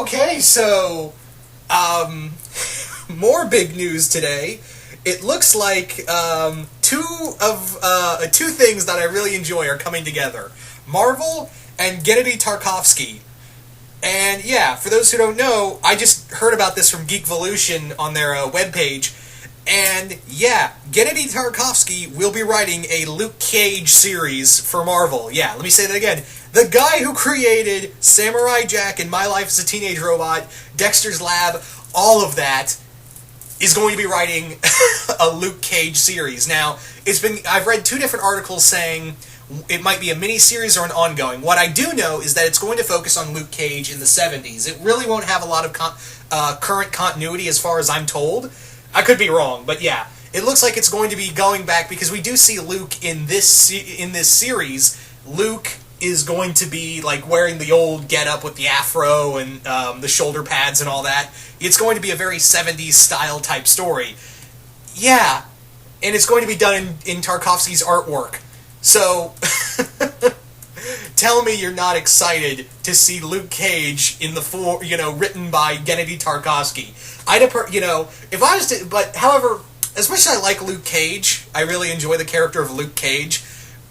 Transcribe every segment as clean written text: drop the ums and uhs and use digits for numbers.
Okay, so, more big news today. It looks like two things that I really enjoy are coming together: Marvel and Gennady Tarkovsky. And yeah, for those who don't know, I just heard about this from Geekvolution on their webpage. And yeah, Gennady Tarkovsky will be writing a Luke Cage series for Marvel. Yeah, let me say that again. The guy who created Samurai Jack and My Life as a Teenage Robot, Dexter's Lab, all of that, is going to be writing a Luke Cage series. Now, I've read two different articles saying it might be a mini-series or an ongoing. What I do know is that it's going to focus on Luke Cage in the 70s. It really won't have a lot of current continuity as far as I'm told. I could be wrong, but yeah. It looks like it's going to be going back because we do see Luke in this series. Luke is going to be like wearing the old getup with the afro and the shoulder pads and all that. It's going to be a very 70s style type story. Yeah, and it's going to be done in Tarkovsky's artwork. So, tell me you're not excited to see Luke Cage in the written by Gennady Tarkovsky. If I was to, but however, as much as I like Luke Cage, I really enjoy the character of Luke Cage.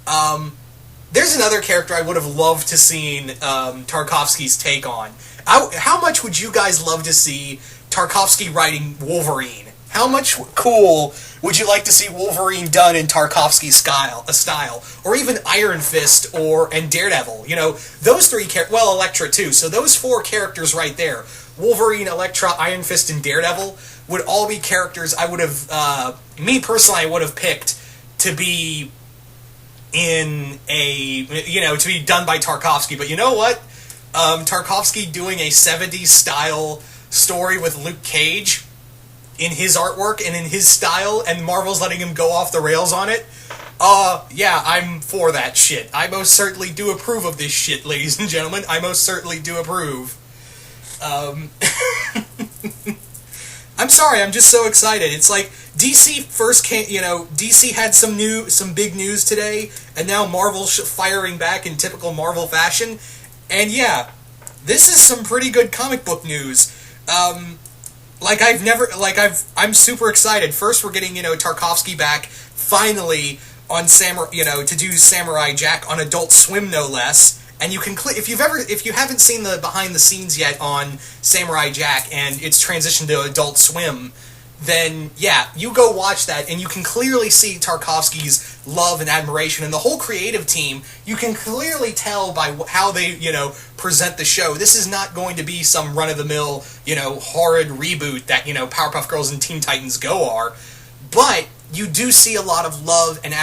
There's another character I would have loved to seen Tarkovsky's take on. How much would you guys love to see Tarkovsky writing Wolverine? How much cool would you like to see Wolverine done in Tarkovsky's style? Or even Iron Fist and Daredevil? Those three well, Elektra too. So those four characters right there, Wolverine, Elektra, Iron Fist, and Daredevil, would all be characters I would have, me personally, I would have picked to be in to be done by Tarkovsky. But you know what? Tarkovsky doing a 70s style story with Luke Cage in his artwork and in his style, and Marvel's letting him go off the rails on it. Yeah, I'm for that shit. I most certainly do approve of this shit, ladies and gentlemen. I most certainly do approve. I'm sorry, I'm just so excited. It's like DC first came, DC had some big news today, and now Marvel's firing back in typical Marvel fashion. And yeah, this is some pretty good comic book news. I'm super excited. First, we're getting, Tarkovsky back, finally, on to do Samurai Jack on Adult Swim, no less. And you can if you haven't seen the behind the scenes yet on Samurai Jack and its transition to Adult Swim, then yeah, you go watch that and you can clearly see Tarkovsky's love and admiration, and the whole creative team. You can clearly tell by how they, present the show. This is not going to be some run-of-the-mill, horrid reboot that, Powerpuff Girls and Teen Titans Go are, but you do see a lot of love and,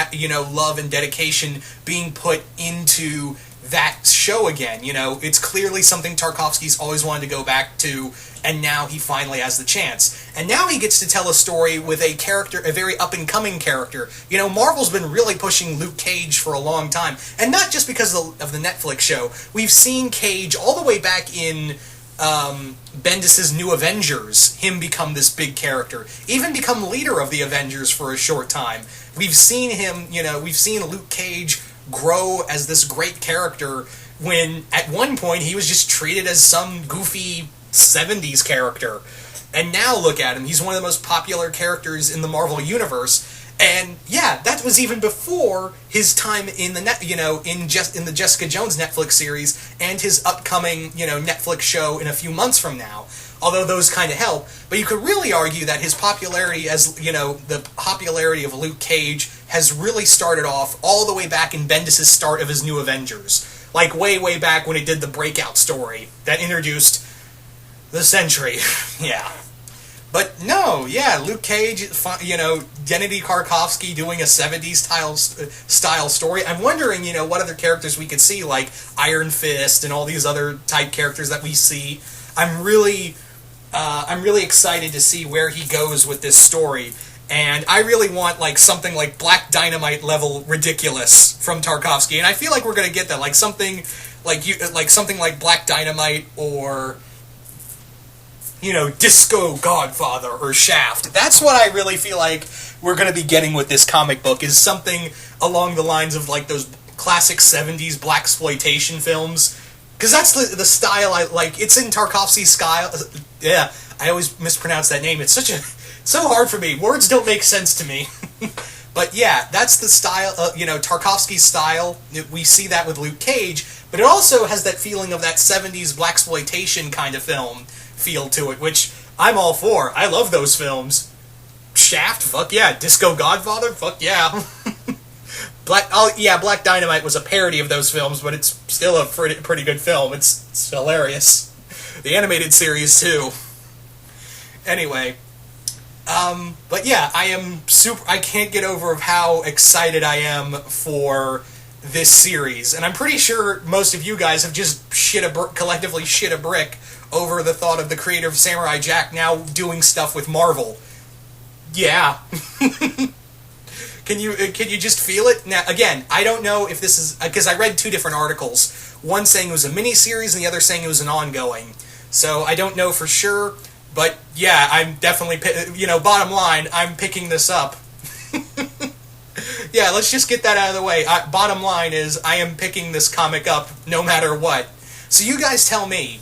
love and dedication being put into that show again. It's clearly something Tarkovsky's always wanted to go back to, and now he finally has the chance. And now he gets to tell a story with a very up-and-coming character. Marvel's been really pushing Luke Cage for a long time, and not just because of the Netflix show. We've seen Cage all the way back in Bendis' New Avengers, him become this big character, even become leader of the Avengers for a short time. We've seen him, we've seen Luke Cage grow as this great character when at one point he was just treated as some goofy 70s character. And now look at him, he's one of the most popular characters in the Marvel universe. And yeah, that was even before his time in the in the Jessica Jones Netflix series and his upcoming, Netflix show in a few months from now. Although those kind of help, but you could really argue that his popularity the popularity of Luke Cage has really started off all the way back in Bendis' start of his New Avengers. Like way back when he did the breakout story that introduced the Century. Yeah. But no, yeah, Luke Cage, Gennady Tarkovsky doing a 70s style story. I'm wondering, what other characters we could see, like Iron Fist and all these other type characters that we see. I'm really excited to see where he goes with this story. And I really want something like Black Dynamite level ridiculous from Tarkovsky, and I feel like we're gonna get that, something like Black Dynamite or Disco Godfather or Shaft. That's what I really feel like we're gonna be getting with this comic book, is something along the lines of those classic 70s blaxploitation films. because that's the style I like. It's in Tarkovsky's style. Yeah, I always mispronounce that name. It's so hard for me. Words don't make sense to me. But yeah, that's the style. Tarkovsky's style. We see that with Luke Cage, but it also has that feeling of that '70s blaxploitation kind of film feel to it, which I'm all for. I love those films. Shaft, fuck yeah. Disco Godfather, fuck yeah. Black Dynamite was a parody of those films, but it's still a pretty good film. It's hilarious. The animated series, too. Anyway, but yeah, I can't get over of how excited I am for this series, and I'm pretty sure most of you guys have just collectively shit a brick over the thought of the creator of Samurai Jack now doing stuff with Marvel. Yeah. Can you just feel it? Now, again, I don't know if this is... Because I read two different articles. One saying it was a mini-series, and the other saying it was an ongoing. So I don't know for sure, but yeah, I'm definitely... bottom line, I'm picking this up. Yeah, let's just get that out of the way. Bottom line is, I am picking this comic up no matter what. So you guys tell me...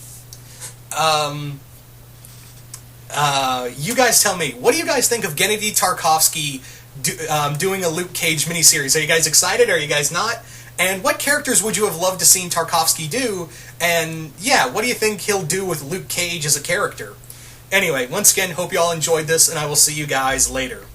what do you guys think of Gennady Tarkovsky doing a Luke Cage miniseries? Are you guys excited? Are you guys not? And what characters would you have loved to seen Tarkovsky do? And yeah, what do you think he'll do with Luke Cage as a character? Anyway, once again, hope you all enjoyed this, and I will see you guys later.